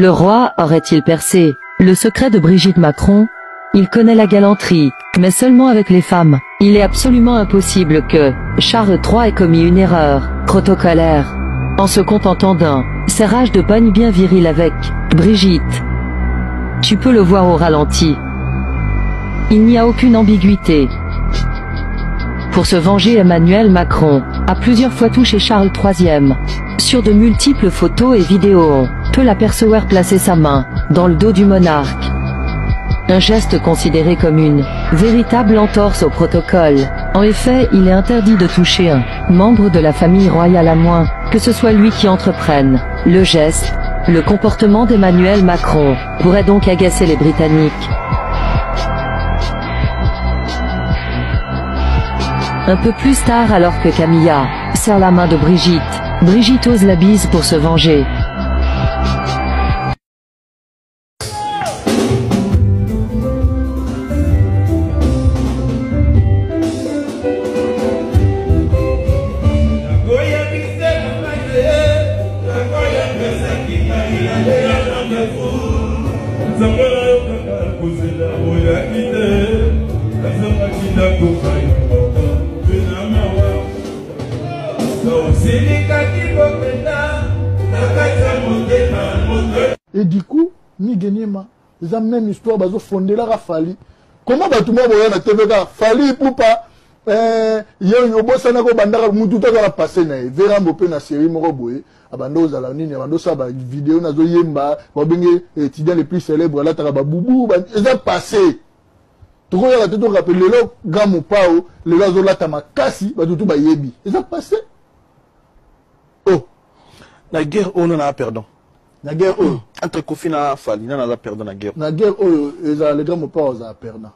Le roi aurait-il percé le secret de Brigitte Macron? Il connaît la galanterie, mais seulement avec les femmes. Il est absolument impossible que Charles III ait commis une erreur protocolaire en se contentant d'un serrage de pogne bien viril avec Brigitte. Tu peux le voir au ralenti. Il n'y a aucune ambiguïté. Pour se venger, Emmanuel Macron a plusieurs fois touché Charles III. Sur de multiples photos et vidéos, on peut l'apercevoir placer sa main dans le dos du monarque. Un geste considéré comme une véritable entorse au protocole. En effet, il est interdit de toucher un membre de la famille royale à moins que ce soit lui qui entreprenne le geste. Le comportement d'Emmanuel Macron pourrait donc agacer les Britanniques. Un peu plus tard, alors que Camilla serre la main de Brigitte, Brigitte ose la bise pour se venger. Et du coup, Nigenima, ils ont même histoire, ils ont fondé la Fali. Comment tout le monde voit la TV Fali pour pas il y a un boss na ko bandaka mutu to la passer na vera mbope na série moko boye abando za la nini abando sa ba vidéo na zo yemba ba benge étudiant les plus célèbres là ta ba boubou ils ont passé tout ko ya to rappel lelo gamu pao lelo zo la tamakasi ba tout ba yebi ils ont passé. Oh la guerre on en a perdon. La guerre entre Kofi et Fali, on a perdu la guerre. La guerre les grands pas ont perdu.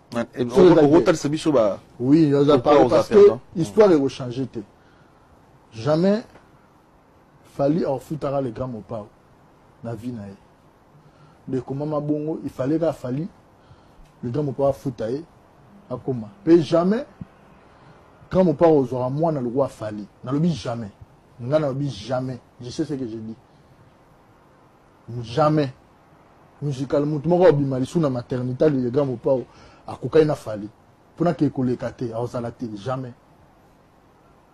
Oui, ils ont perdu parce que l'histoire est changée. Jamais Fali a foutu les grands pas la vie nae. De comment bongo il fallait que Fali les grands pas foutu à comment. Mais jamais grand pas aura moi dans le roi Fali. Dans le but jamais. Dans le but jamais. Je sais ce que je dis. Jamais musicalement tout le monde a obimali sous la maternité les grands ou pas à cocaïne Fali pour n'a que les caté à osalaté jamais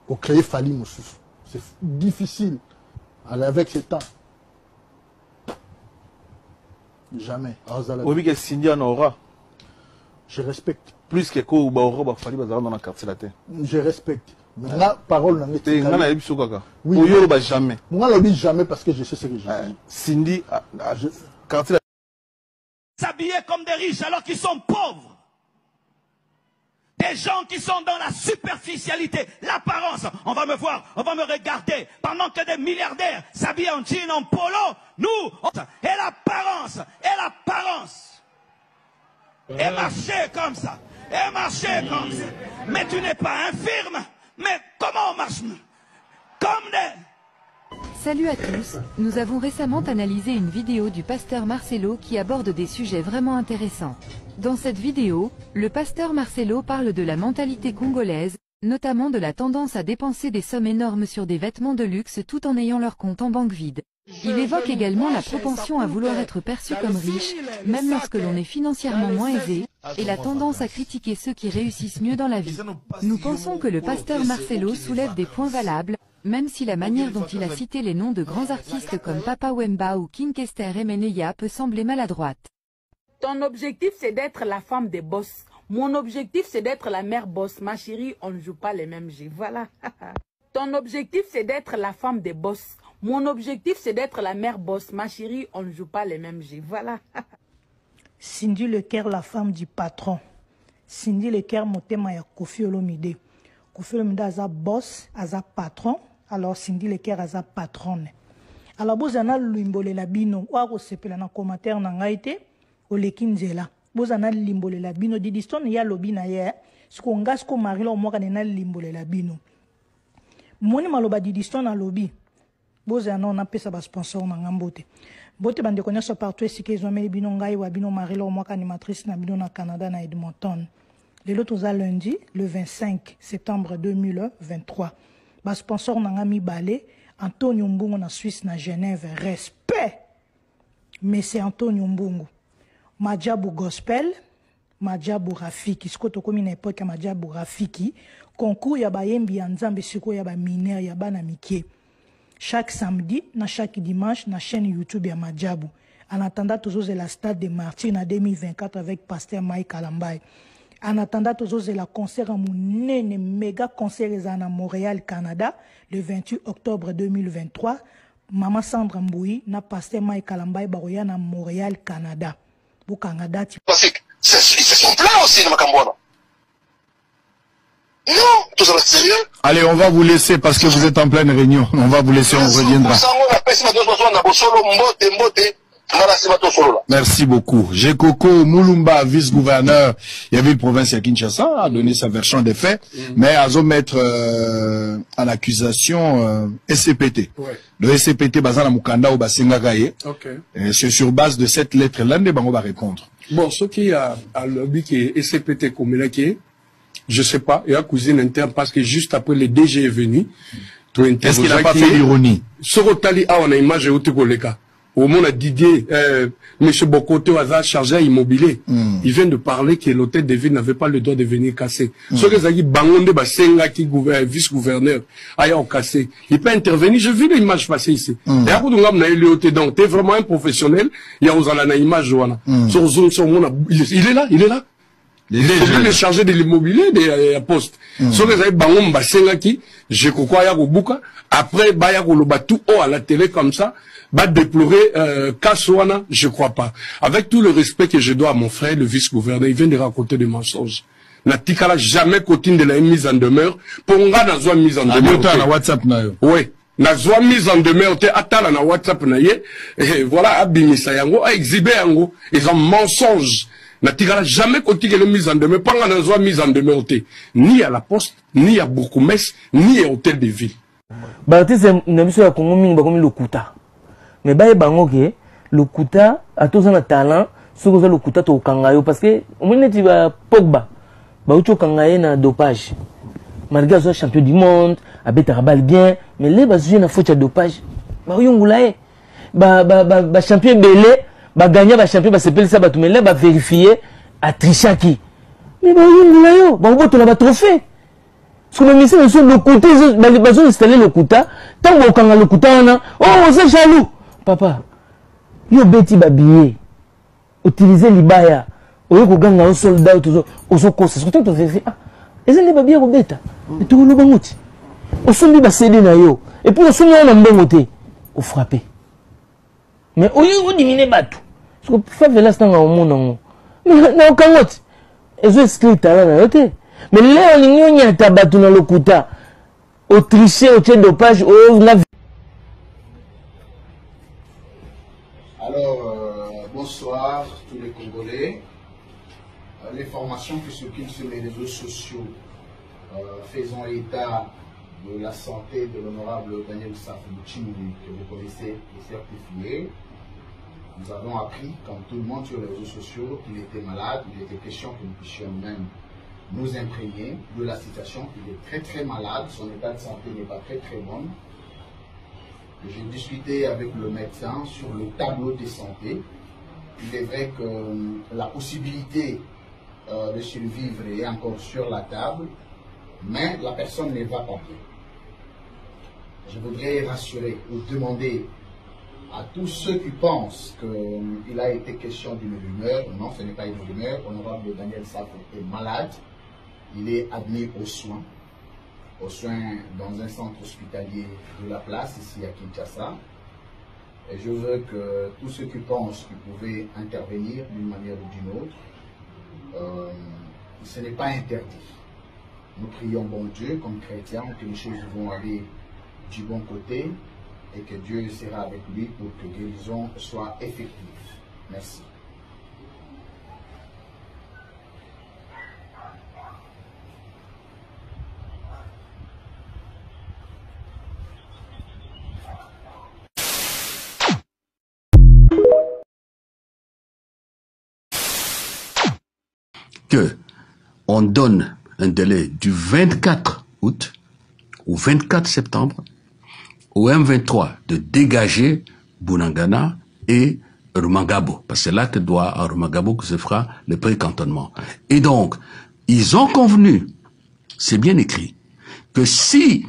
au créer Fali moussou c'est difficile avec ce temps jamais à osalaté oui que Cindy en aura je respecte plus que quoi ou aura Fali bazar dans la carte la tête je respecte mais la parole n'a été oui jamais moi l'oublie jamais parce que je sais ce que je dis Cindy s'habiller comme des riches alors qu'ils sont pauvres. Des gens qui sont dans la superficialité, l'apparence. On va me voir, on va me regarder. Pendant que des milliardaires s'habillent en jean, en polo, nous, et l'apparence, et marcher comme ça, Mais tu n'es pas infirme, mais comment on marche? Comme des... Salut à tous, nous avons récemment analysé une vidéo du pasteur Marcelo qui aborde des sujets vraiment intéressants. Dans cette vidéo, le pasteur Marcelo parle de la mentalité congolaise, notamment de la tendance à dépenser des sommes énormes sur des vêtements de luxe tout en ayant leur compte en banque vide. Il évoque également la propension à vouloir être perçu comme riche, même lorsque l'on est financièrement moins aisé, et la tendance à critiquer ceux qui réussissent mieux dans la vie. Nous pensons que le pasteur Marcelo soulève des points valables, même si la manière dont il a cité les noms de grands artistes comme Papa Wemba ou King Kester et Meneya peut sembler maladroite. Ton objectif c'est d'être la femme des boss. Mon objectif c'est d'être la mère boss. Ma chérie, on ne joue pas les mêmes jeux. Voilà. Ton objectif c'est d'être la femme des boss. Mon objectif c'est d'être la mère boss. Ma chérie, on ne joue pas les mêmes jeux. Voilà. Cindy Lecaire, la femme du patron. Cindy Lecaire, motema ya Kofi Olomide. Kofi Olomide aza boss, aza patron. Alors Cindy Lecaire aza patronne. Alors bozana limbole la bino. Oako sepela na commentaire na ngaite. Oleki nzela. Bozana limbole la bino. Didiston ya lobi na ye. Siko ngasko marilo mwaka nena limbole la bino. Moni maloba didiston na lobi. Bozana on apesa ba sponsor na ngambote. Bote bande connaissent partout ici qu'ils ont mis bino ngai wa bino marilo mwaka animatrice na bino na Canada na Edmonton. Le lot aux lundi le 25 septembre 2023. Ba sponsor na ngami balé Antonio Mbungo na Suisse na Genève. Respect. Messie Antonio Mbungu. Madjabou Gospel, Madjabou Rafiki. Ce que tu as époque Madjabou Rafiki. Concours ya ba yembi ya nzambe siko ya ba mineur ya bana mikie. Chaque samedi, na chaque dimanche, na chaîne YouTube ya Madjabou. En attendant toujours la stade de Martyrs en 2024 avec pasteur Mike Alambay. En attendant toujours la concert à mon méga concert à Montréal, Canada, le 28 octobre 2023. Maman Sandra Mboui, na pasteur Mike Alambay, baroya na Montréal, Canada. Au Canada, c'est son plan aussi, de Macambouana. Non, tout ça va être sérieux. Allez, on va vous laisser parce que vous êtes en pleine réunion. On va vous laisser, on reviendra. Merci beaucoup. Jekoko Moulumba, vice-gouverneur, il y avait une province à Kinshasa, a donné sa version des faits, mais à mettre en accusation SCPT. Ouais. Le SCPT, Bazana Mukanda ou Basingagaye. C'est sur base de cette lettre-là, on va répondre. Bon, ce qui a lobby qui est SCPT comme il est, je sais pas, il y a cousine interne parce que juste après le DG est venu, est-ce qu'il n'a pas fait l'ironie? Ce rotali a on a image au Tekoleka. Au moment où Didier, M. Bokote a chargé à immobilier. Il vient de parler que l'hôtel de ville n'avait pas le droit de venir casser. Ce que ça dit, Bangonde Basenga qui vice-gouverneur a cassé. Il peut intervenir. Je vis l'image passer ici. Et après, donc, t'es vraiment un professionnel. Il y a une image, il est là, il est là. Il est chargé de l'immobilier des postes. Ce que ça dit, Bangonde Basenga qui, je crois, y'a Buka. Après, Baya Koloba tout haut à la télé comme ça. Va déplorer Kaswana, je crois pas. Avec tout le respect que je dois à mon frère, le vice-gouverneur, il vient de raconter des mensonges. Natikala jamais cotine de la mise en demeure. Ponga na zwa mise en demeure. Na WhatsApp na yo. Oui. Na zwa mise en demeure te atala na WhatsApp na ye. Et voilà abimisa yango, a exhibé yango. Ils ont mensonge. Natikala jamais cotine de la mise en demeure. Ponga na zwa mise en demeure te. Ni à la poste, ni à Bourgoumès, ni à hôtel de ville. Baptiste Nabiso ya Congo mingi bakomi lokuta. Mais bah bango que le kuta a tous un talent ce que le kuta to kangayo parce que au moins tu vas Pogba bah ucho kangaye na dopage malgré soit champion du monde a beta balle bien mais les bas na faute de dopage bah yongulaye bah champion belé bah gagner bah champion bah s'appelle ça bah tout mais là bah vérifier à tricher qui mais bah yongulayo bah on va trophée parce que le ministère de le côté bah installer le kuta tant qu'on kanga le kuta on a oh c'est jaloux. Papa, yo beti babiye, utiliser libaya, oyo kuganga un soldat ozo kosa, surtout to vefi ah, ezali babiye ko beta, to lo banguti. Osombi ba cédé na yo, et puis osombi na mbongo te, o frapper. Mais oyo o diminer batu. Parce que fa vela stanga o monango. Mais na okangoti. Ezo inscrit tala na yo te. Mais leo ninyo nyata batu na lokuta. O tricher au dopage o na. Alors, bonsoir tous les Congolais. Les formations qui circulent sur les réseaux sociaux faisant état de la santé de l'honorable Daniel Safou-Chimbi, que vous connaissez, est certifié. Nous avons appris, comme tout le monde sur les réseaux sociaux, qu'il était malade. Il était question que nous puissions même nous imprégner de la situation. Il est très très malade, son état de santé n'est pas très bon. J'ai discuté avec le médecin sur le tableau de santé. Il est vrai que la possibilité de survivre est encore sur la table, mais la personne ne va pas bien. Je voudrais rassurer ou demander à tous ceux qui pensent qu'il a été question d'une rumeur. Non, ce n'est pas une rumeur. Honorable Daniel Safou est malade. Il est admis aux soins dans un centre hospitalier de la place, ici à Kinshasa. Et je veux que tous ceux qui pensent qu'ils pouvaient intervenir d'une manière ou d'une autre, ce n'est pas interdit. Nous prions bon Dieu comme chrétiens que les choses vont aller du bon côté et que Dieu sera avec lui pour que la guérison soit effective. Merci. Que on donne un délai du 24 août au 24 septembre au M23 de dégager Bounangana et Rumangabo, parce que c'est là que doit à Rumangabo que se fera le pré-cantonnement. Et donc, ils ont convenu, c'est bien écrit, que si,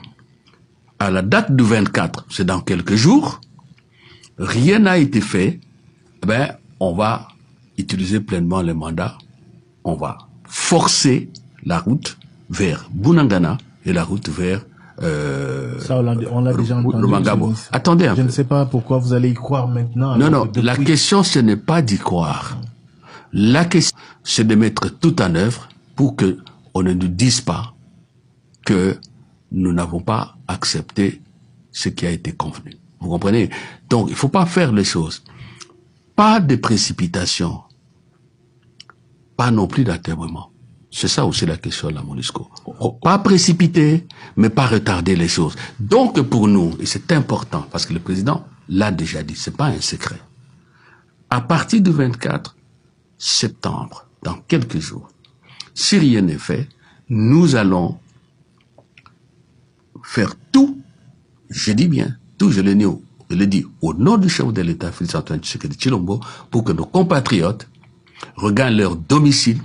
à la date du 24, c'est dans quelques jours, rien n'a été fait, ben, on va utiliser pleinement les mandats, on va forcer la route vers Bunangana et la route vers ça, on l'a déjà entendu. Attendez un peu. Je ne sais pas pourquoi vous allez y croire maintenant. Non, la question, ce n'est pas d'y croire. La question, c'est de mettre tout en œuvre pour que on ne nous dise pas que nous n'avons pas accepté ce qui a été convenu. Vous comprenez? Donc, il ne faut pas faire les choses. Pas de précipitation. Pas non plus d'atermoiement. C'est ça aussi la question, la MONUSCO. Pas précipiter, mais pas retarder les choses. Donc, pour nous, et c'est important, parce que le président l'a déjà dit, c'est pas un secret. À partir du 24 septembre, dans quelques jours, si rien n'est fait, nous allons faire tout, je dis bien, tout, je le dis au nom du chef de l'État, Félix Antoine Tshisekedi Tshilombo, pour que nos compatriotes regagnent leur domicile,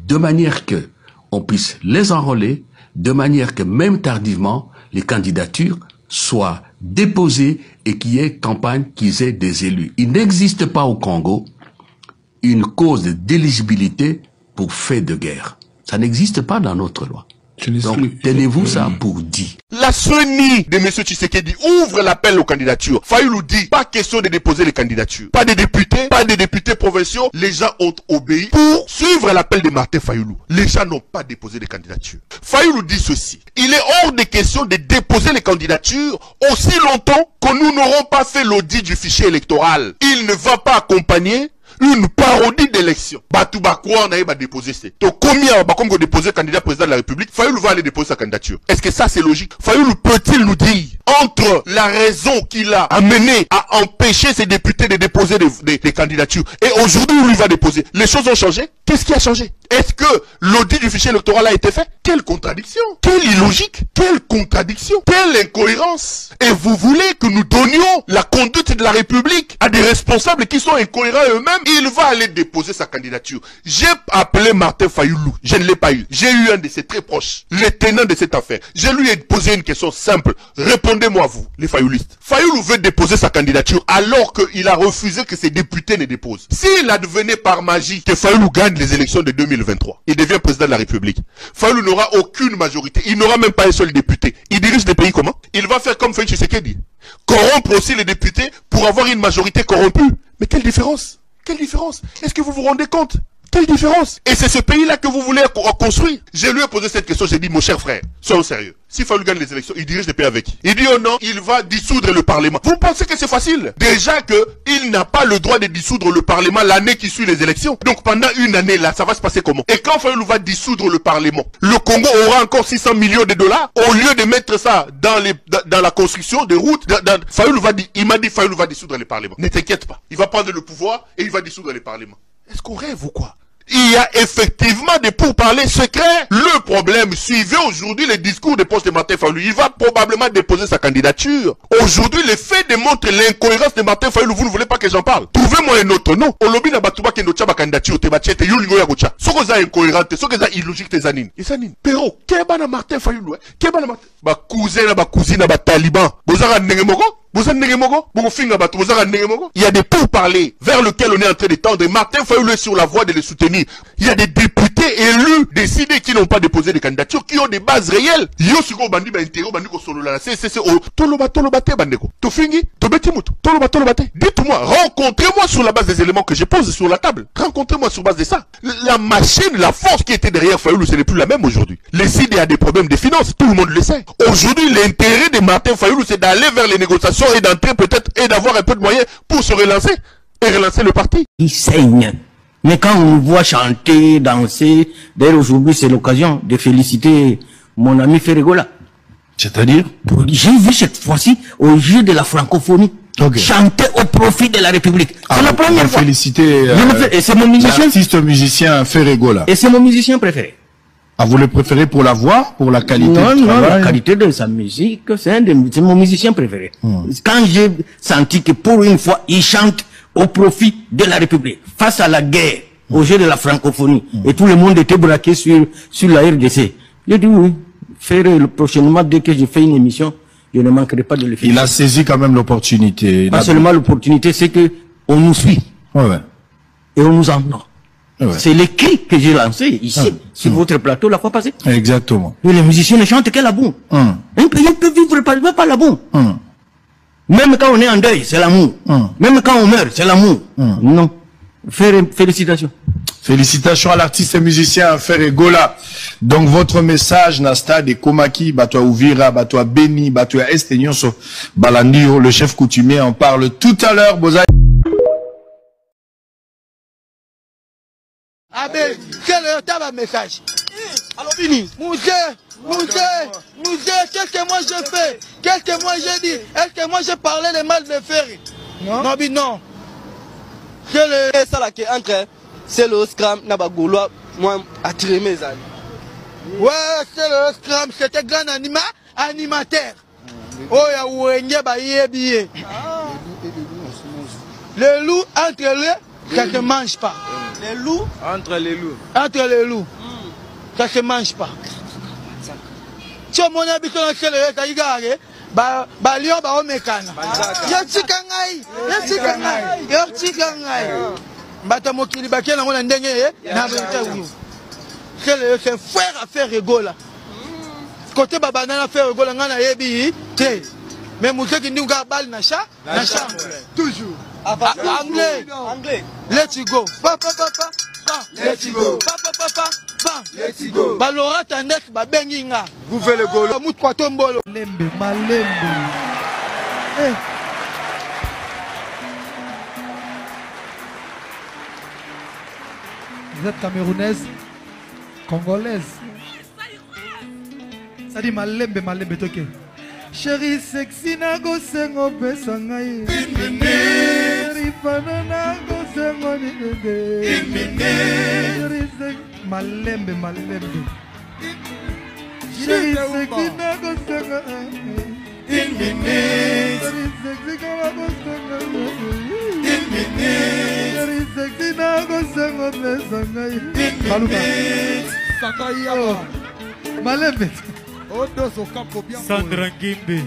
de manière que on puisse les enrôler, de manière que même tardivement, les candidatures soient déposées et qu'il y ait campagne, qu'ils aient des élus. Il n'existe pas au Congo une cause d'éligibilité pour fait de guerre. Ça n'existe pas dans notre loi. Donc, tenez-vous ça pour dit. La CENI de M. Tshisekedi ouvre l'appel aux candidatures. Fayoulou dit, pas question de déposer les candidatures. Pas de députés provinciaux. Les gens ont obéi pour suivre l'appel de Martin Fayoulou. Les gens n'ont pas déposé les candidatures. Fayoulou dit ceci. Il est hors de question de déposer les candidatures aussi longtemps que nous n'aurons pas fait l'audit du fichier électoral. Il ne va pas accompagner une parodie d'élection. Batouba quoi on a déposé c'est. Donc combien comme qu'on déposer candidat président de la République, Fayoulou va aller déposer sa candidature. Est-ce que ça c'est logique? Fayoulou peut-il nous dire entre la raison qu'il a amené à empêcher ses députés de déposer des candidatures et aujourd'hui où il va déposer, les choses ont changé? Qu'est-ce qui a changé? Est-ce que l'audit du fichier électoral a été fait? Quelle contradiction! Quelle illogique! Quelle contradiction! Quelle incohérence! Et vous voulez que nous donnions la conduite de la République à des responsables qui sont incohérents eux-mêmes? Il va aller déposer sa candidature. J'ai appelé Martin Fayoulou. Je ne l'ai pas eu. J'ai eu un de ses très proches, le tenant de cette affaire. Je lui ai posé une question simple. Répondez-moi vous, les Fayoulistes. Fayoulou veut déposer sa candidature alors qu'il a refusé que ses députés ne déposent. S'il advenait par magie que Fayoulou gagne les élections de 2023, il devient président de la République. Fayoulou n'aura aucune majorité. Il n'aura même pas un seul député. Il dirige le pays comment? Il va faire comme Félix Tshisekedi. Corrompre aussi les députés pour avoir une majorité corrompue. Mais quelle différence? Quelle différence? Est-ce que vous vous rendez compte? Quelle différence? Et c'est ce pays-là que vous voulez construire? Je lui ai posé cette question, j'ai dit, mon cher frère, soyons sérieux. S'il Fayoulou gagne les élections, il dirige le pays avec qui? Il dit oh non, il va dissoudre le Parlement. Vous pensez que c'est facile? Déjà qu'il n'a pas le droit de dissoudre le Parlement l'année qui suit les élections. Donc pendant une année là, ça va se passer comment? Et quand Fayoulou va dissoudre le Parlement, le Congo aura encore 600 millions de dollars au lieu de mettre ça dans la construction des routes. Fayoulou va dire, il m'a dit Fayoulou va dissoudre le Parlement. Ne t'inquiète pas, il va prendre le pouvoir et il va dissoudre le Parlement. Est-ce qu'on rêve ou quoi? Il y a effectivement des pourparlers secrets. Le problème, suivez aujourd'hui les discours de poste de Martin Fayoulou. Il va probablement déposer sa candidature. Aujourd'hui, les faits démontrent l'incohérence de Martin Fayoulou. Vous ne voulez pas que j'en parle? Trouvez-moi un autre nom. Olobi na batuba ke nocha ba candidature te bachete yulingo ya gocha. Soko za incohérente, soko za illogique te zanine. Isanine. Pero, keba na Martin Fayoulou, keba na Martin. Ba cousin na ba cousine ba taliban. Bozara ndenge moko? Il y a des pourparlers vers lesquels on est en train de tendre. Martin Fayoulou est sur la voie de les soutenir. Il y a des députés élus, décidés, qui n'ont pas déposé de candidature, qui ont des bases réelles. Dites-moi, rencontrez-moi sur la base des éléments que je pose sur la table. Rencontrez-moi sur base de ça. La machine, la force qui était derrière Fayoulou, ce n'est plus la même aujourd'hui. Les CID a des problèmes de finances, tout le monde le sait. Aujourd'hui, l'intérêt de Martin Fayoulou, c'est d'aller vers les négociations et d'entrer peut-être et d'avoir un peu de moyens pour se relancer et relancer le parti. Il saigne. Mais quand on voit chanter, danser, d'ailleurs aujourd'hui c'est l'occasion de féliciter mon ami Ferregola. C'est-à-dire? J'ai vu cette fois-ci au jeu de la francophonie. Okay. Chanter au profit de la République. C'est la première fois. Féliciter l'artiste musicien Ferregola. Et c'est mon musicien préféré. Ah, vous le préférez pour la voix, pour la qualité de travail? Non, la qualité de sa musique, c'est mon musicien préféré. Quand j'ai senti que pour une fois, il chante au profit de la République. Face à la guerre, au jeu de la francophonie, et tout le monde était braqué sur la RDC. J'ai dit oui, faire prochainement, dès que je fais une émission, je ne manquerai pas de le faire. Il a saisi quand même l'opportunité. Pas seulement l'opportunité, c'est que on nous suit. Ouais. Et on nous entend. Ouais. C'est les cris que j'ai lancés ici, sur votre plateau la fois passée. Exactement. Et les musiciens ne chantent que la boum. Un pays peut vivre pas la boum. Même quand on est en deuil, c'est l'amour. Même quand on meurt, c'est l'amour. Non. Félicitations. Félicitations à l'artiste et musicien Ferregola. Donc votre message Nasta de Komaki, Batoa Ouvira, Batoa Beni, Batoa Estenionso, Balandio, le chef coutumier en parle tout à l'heure. Bozaï. Abel, quel est ta message? Alors Bini, Mouzé, qu'est-ce que moi je fais? Qu'est-ce que moi j'ai dit? Est-ce que moi j'ai parlé de mal de Ferry? Non, non. C'est ça là qui est entre, c'est le scram, Nabagoulois, moi, attiré mes amis. Ouais, c'est le scram, c'était grand animateur. Oh, ya ouenge ba yebiye. Le loup entre eux, ça ne mange pas. Les loups entre les loups. Entre les loups. Ça ne se mange pas. Si on a habité dans le Taïgare, ba lion ba omekana. Yachikangai. Bata mokili bakena ngona ndenge na bete wu. C'est frère à faire rigola. Côté babana na faire rigola ngana yebi te. Mais mouzeki ndi nga bal na chambre. Toujours. Anglais. Let's go. Papa. Let's go. Papa. Let's go. Balora tanek ba benginga. Vous faites le golo. Mout kwa tombolo. Malembe. Vous êtes camerounaise, congolaise. Ça dit malembe toke. Chérie sexy na go sengo pesa ngai. Chérie panana go sengo ni dede. Malembe. Chérie sexy na go sengo. Chérie sexy na go sengo. Chérie sexy na go sengo pesa ngai. Baluka. Sakaya. Malembe. Sandra Ngimbe.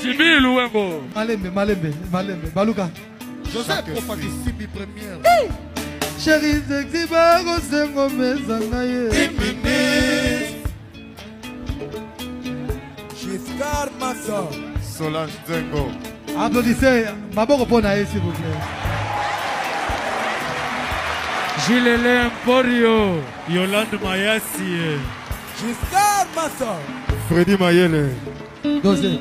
Chibi Louembo. Malembe. Baluka. Joseph Propati Sibi première. Chérie sexy bago sengo mezangaye. Giscard Massa. Solange Zengo. Applaudissez. Maboko Ponae s'il vous plaît. Gilles Emporio. Yolande Mayasi. Giscard Massa. Freddy Mayele. Dosé.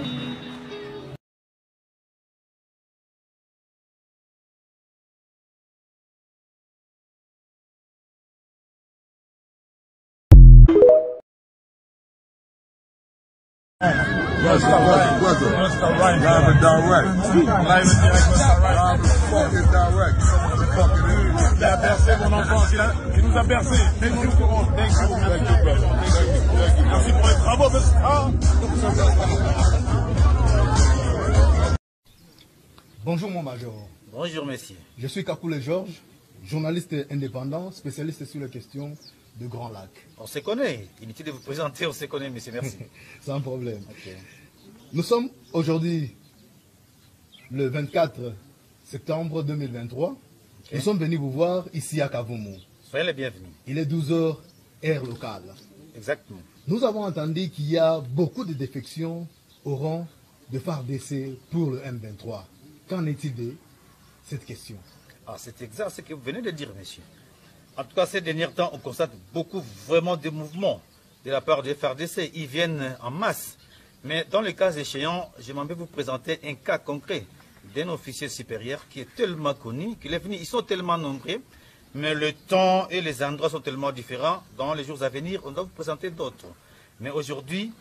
Il a bercé mon enfant, il nous a bercé. Merci pour les travaux. Bonjour mon major. Bonjour messieurs. Je suis Kakoule Georges, journaliste indépendant, spécialiste sur les questions de Grand Lac. On se connaît, inutile de vous présenter, on se connaît monsieur, merci. Sans problème. Okay. Nous sommes aujourd'hui le 24 septembre 2023. Okay. Nous sommes venus vous voir ici à Kavumu. Soyez les bienvenus. Il est 12h, heure locale. Exactement. Nous avons entendu qu'il y a beaucoup de défections au rang de FARDC pour le M23. Qu'en est-il de cette question? C'est exact ce que vous venez de dire, monsieur. En tout cas, ces derniers temps, on constate beaucoup vraiment de mouvements de la part des FARDC. Ils viennent en masse. Mais dans le cas échéant, j'aimerais vous présenter un cas concret d'un officier supérieur qui est tellement connu, qu'il est venu. Ils sont tellement nombreux, mais le temps et les endroits sont tellement différents. Dans les jours à venir, on doit vous présenter d'autres. Mais aujourd'hui,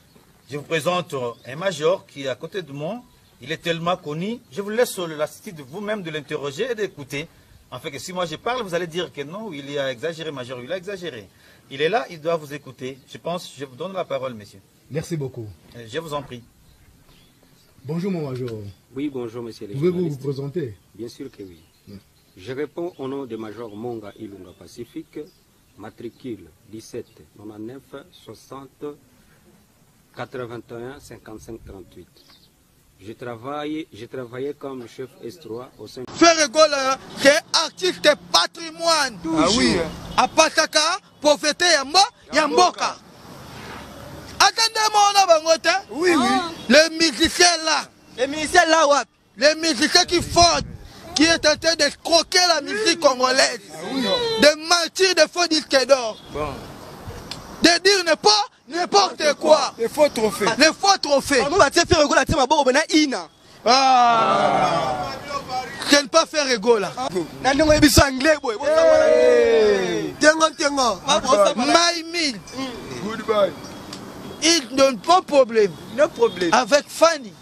je vous présente un major qui est à côté de moi. Il est tellement connu. Je vous laisse l'attitude de vous-même de l'interroger et d'écouter. En fait, que si moi je parle, vous allez dire que non, il a exagéré, major, il a exagéré. Il est là, il doit vous écouter. Je pense, je vous donne la parole, monsieur. Merci beaucoup. Je vous en prie. Bonjour, mon major. Oui, bonjour, monsieur le journaliste. Pouvez-vous vous présenter? Bien sûr que oui. Je réponds au nom de Major Monga Ilunga Pacifique, matricule 17 99 60 81 55 38. Je travaillais comme chef S3 au sein... Frère Gola, c'est artiste patrimoine. Ah oui. À Pataka, pauvreté Yamboka. Attendez-moi, oui, oui. Les musiciens là. Les musiciens là, ouais. Les musiciens qui font, qui est en train de croquer la musique congolaise. Ah oui. De mentir, de faux disques d'or. Bon. De dire n'importe quoi. Les faux trophées. Les faux trophées. Ah. Je ne pas faire Egola. Goodbye. Ils n'ont pas de problème. No problème. Avec Fanny.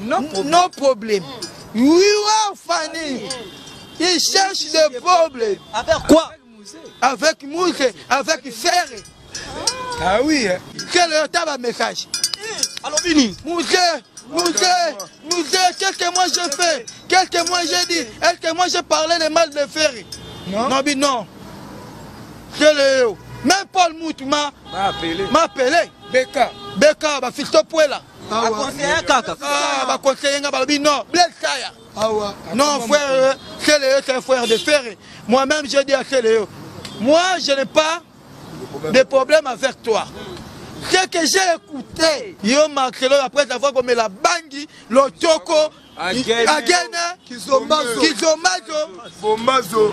No problème. Oui, ouais, Fanny. Ils cherchent des problèmes. Avec quoi? Avec Mousse, avec Ferré. Ah oui. Quel est le message? Alors, Bini. Mousse, qu'est-ce que moi je fais? Qu'est-ce que moi j'ai dit? Est-ce que moi j'ai parlé de mal de Ferré? Non. Non, Bini, non. Même Paul Moutou m'a appelé. Beka, bah fils de Pouela. Ah, conseiller Kaka. Ah, bah conseiller Ngabalbi, non. Blaise Kaya. Ah ouais. Non, frère, c'est un frère de Ferré. Moi-même, j'ai dit à Céléo, moi, je n'ai pas de problème avec toi. Ce que j'ai écouté, Yo Marcelo, après avoir commis la Bangui, le Toko, Agena, Kizomazo, Bombazo,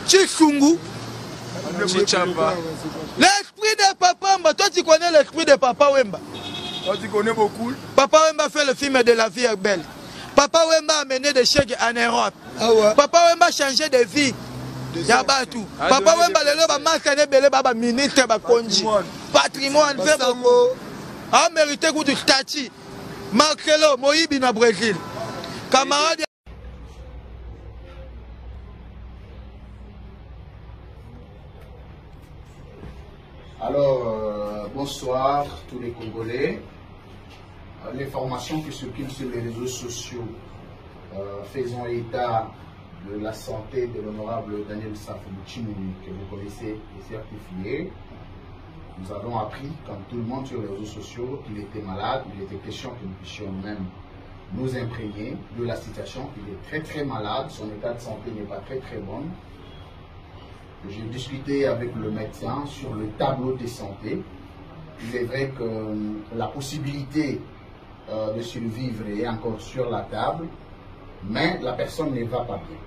Chisungu. L'esprit de Papa Wemba, toi tu connais l'esprit de Papa Wemba. Toi tu connais beaucoup. Papa Wemba fait le film de La vie est belle. Papa Wemba a mené des chèques en Europe. Ah ouais. Papa Wemba a changé de vie. Yabatou. Papa Wemba le ba masane belé baba ministre ba konji. Patrimoine fait beaucoup. A mérité coup de statut. Marcelo Moïbi na Brésil. Camarade. Alors, bonsoir tous les Congolais. L'information qui circule sur les réseaux sociaux faisant état de la santé de l'honorable Daniel Safou-Chimouni, que vous connaissez et certifié. Nous avons appris, comme tout le monde sur les réseaux sociaux, qu'il était malade. Il était question que nous puissions même nous imprégner de la situation. Il est très malade, son état de santé n'est pas très bon. J'ai discuté avec le médecin sur le tableau de santé. Il est vrai que la possibilité de survivre est encore sur la table, mais la personne ne va pas bien.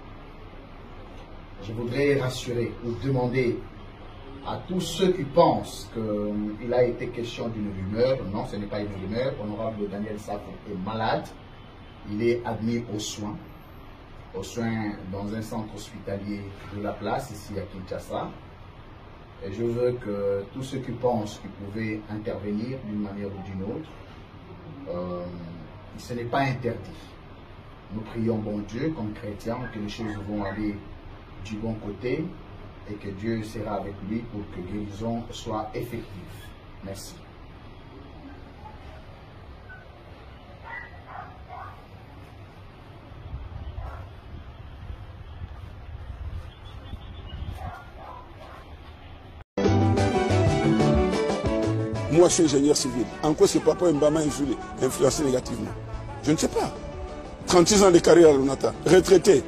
Je voudrais rassurer ou demander à tous ceux qui pensent qu'il a été question d'une rumeur. Non, ce n'est pas une rumeur. Honorable Daniel Safou est malade. Il est admis aux soins dans un centre hospitalier de la place, ici à Kinshasa. Et je veux que tous ceux qui pensent qu'ils pouvaient intervenir d'une manière ou d'une autre, ce n'est pas interdit. Nous prions bon Dieu comme chrétiens que les choses vont aller du bon côté et que Dieu sera avec lui pour que la guérison soit effective. Merci. Moi, je suis ingénieur civil. En quoi ce Papa Wemba m'a influencé négativement? Je ne sais pas. 36 ans de carrière à l'ONATRA, retraité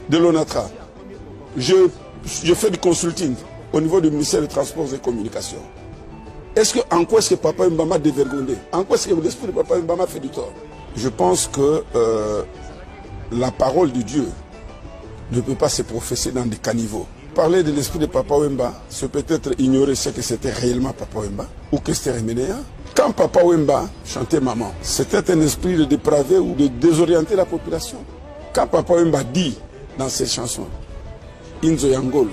de l'ONATRA. Je fais du consulting au niveau du ministère des Transports et Communications. En quoi est-ce que Papa Wemba m'a dévergondé? En quoi est-ce que l'esprit de Papa Wemba m'a fait du tort? Je pense que la parole de Dieu ne peut pas se professer dans des caniveaux. Parler de l'esprit de Papa Wemba, c'est peut-être ignorer ce que c'était réellement Papa Wemba ou que c'était Reménéa. Quand Papa Wemba chantait Maman, c'était un esprit de dépraver ou de désorienter la population. Quand Papa Wemba dit dans ses chansons, Inzo Yangolo,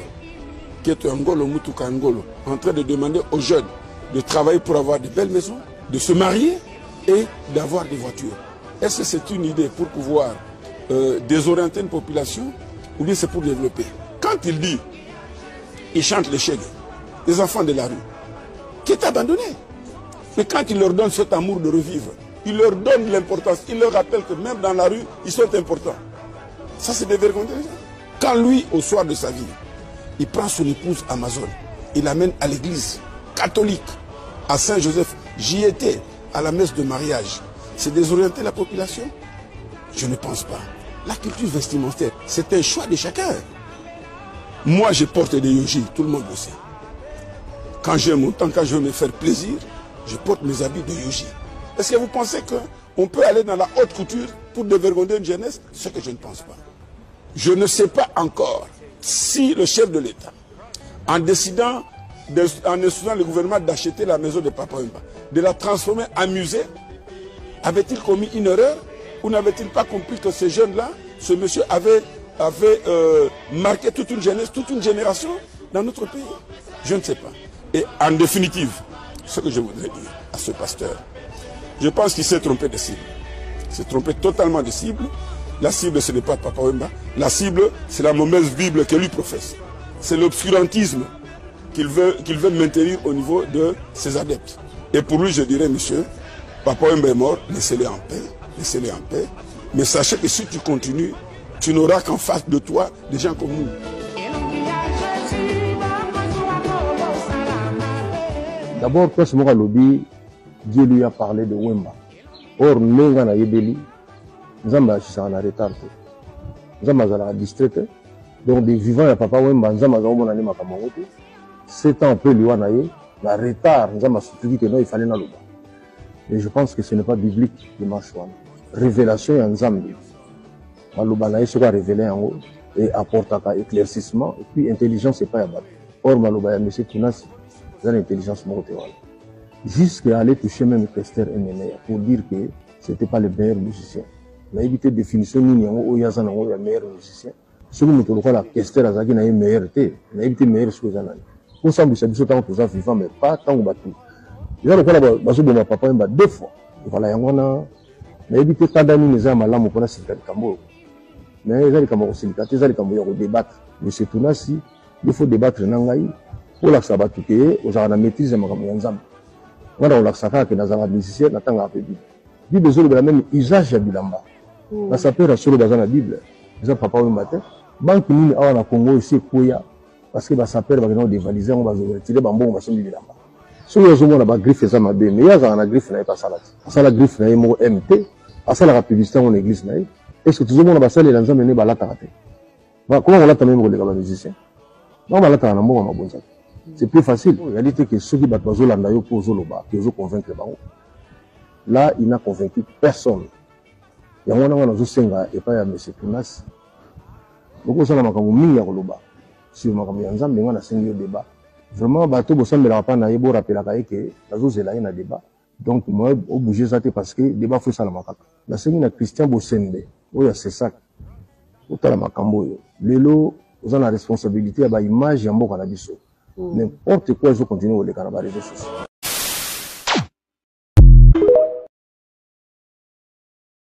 Keto Yangolo, Mutuka Yangolo, en train de demander aux jeunes de travailler pour avoir de belles maisons, de se marier et d'avoir des voitures. Est-ce que c'est une idée pour pouvoir désorienter une population ou bien c'est pour développer? Quand il dit, il chante les chèques, les enfants de la rue, qui est abandonné. Mais quand il leur donne cet amour de revivre, il leur donne l'importance, il leur rappelle que même dans la rue, ils sont importants. Ça, c'est dévergonder les gens. Quand lui, au soir de sa vie, il prend son épouse Amazon, il l'amène à l'église catholique, à Saint-Joseph. J'y étais, à la messe de mariage. C'est désorienter la population? Je ne pense pas. La culture vestimentaire, c'est un choix de chacun. Moi, je porte des yogis, tout le monde le sait. Quand j'ai mon temps, quand je veux me faire plaisir, je porte mes habits de yogi. Est-ce que vous pensez qu'on peut aller dans la haute couture pour dévergonder une jeunesse? Ce que je ne pense pas. Je ne sais pas encore si le chef de l'État, en décidant le gouvernement d'acheter la maison de Papa Wemba, de la transformer en musée, avait-il commis une erreur ou n'avait-il pas compris que ce jeune-là, ce monsieur avait marqué toute une jeunesse, toute une génération dans notre pays? Je ne sais pas. Et en définitive, ce que je voudrais dire à ce pasteur, je pense qu'il s'est trompé de cible. Il s'est trompé totalement de cible. La cible, ce n'est pas Papa Wemba. La cible, c'est la mauvaise Bible que lui professe. C'est l'obscurantisme qu'il veut maintenir au niveau de ses adeptes. Et pour lui, je dirais, monsieur, Papa Wemba est mort, laissez-le en paix, laissez-le en paix. Mais sachez que si tu continues, tu n'auras qu'en face de toi des gens comme nous. D'abord, quand ce lobby, Dieu lui a parlé de Wemba. Or, nous, on a yébeli, nous avons un retard. Nous avons un distrait. Donc, des vivants, il y a Papa Wemba, nous avons un 7 ans après lui, on a eu un retard. Nous avons soutenu que non, il fallait dans le bas. Et je pense que ce n'est pas biblique, le marchouane. Révélation et ensemble. Maloba ce qu'on a révélé en haut et apporte un éclaircissement. Et puis, intelligence, c'est pas à battre. Or, Maloba, M. Tounasi, c'est l'intelligence mortelle. Jusqu'à aller toucher même Kester MMA pour dire que ce n'était pas le meilleur musicien. On a évité de définition, il y a un meilleur musicien. Ce que nous avons la Kester a été le meilleur. On a évité le meilleur chose. On semble que c'est tant que nous vivant, mais pas tant que nous il y a le papa deux fois. Voilà, on a évité tant d'années, nous avons malade pour la sécurité de Cambo. Mais ils ont débattre. Mais c'est tout ainsi. Il faut débattre pour la sabat tout aux gens maîtrise de Magamyanzam. On a l'accès que nous avons musicien, nous avons appelé Bible. Bible est le même usage de Bilamba. Nous avons sur la Bible. Nous avons papa matin. Banque mine à Congo ici Koya parce que va s'appeler va nous dévaliser, on va retirer bambou, on va sortir Bilamba. Si nous avons la griffe ça m'a bien, mais il y a une griffe n'a pas ça là. Ça la griffe n'a pas MT, à ça la publicité en église n'a. Est-ce que tout le monde a salle et l'ensemble n'est pas là taraté. Comment on l'a même pour les musiciens? Non, on l'a taraté en bon bon. C'est plus facile. En réalité, que ceux qui battent Zolanda pour Zoloba, qui ont convaincu les barons, là, il n'a convaincu personne. Il y a un moment où Senga et pas à M. Tounas. Donc, on a un mingi à Roloba. Si on a un mais on a un débat. Vraiment, bateau, on ne va pas naïbo rappeler que la zone est là, il y a un débat. Donc, moi, on bouge ça parce que le débat faut ça la macaque. La scène est Christian Bossende. Oui, c'est ça. Au Talamakambo. Lélo, vous avez la responsabilité à l'image et à Mokanabiso. N'importe quoi, ils ont continué à les réseaux sociaux.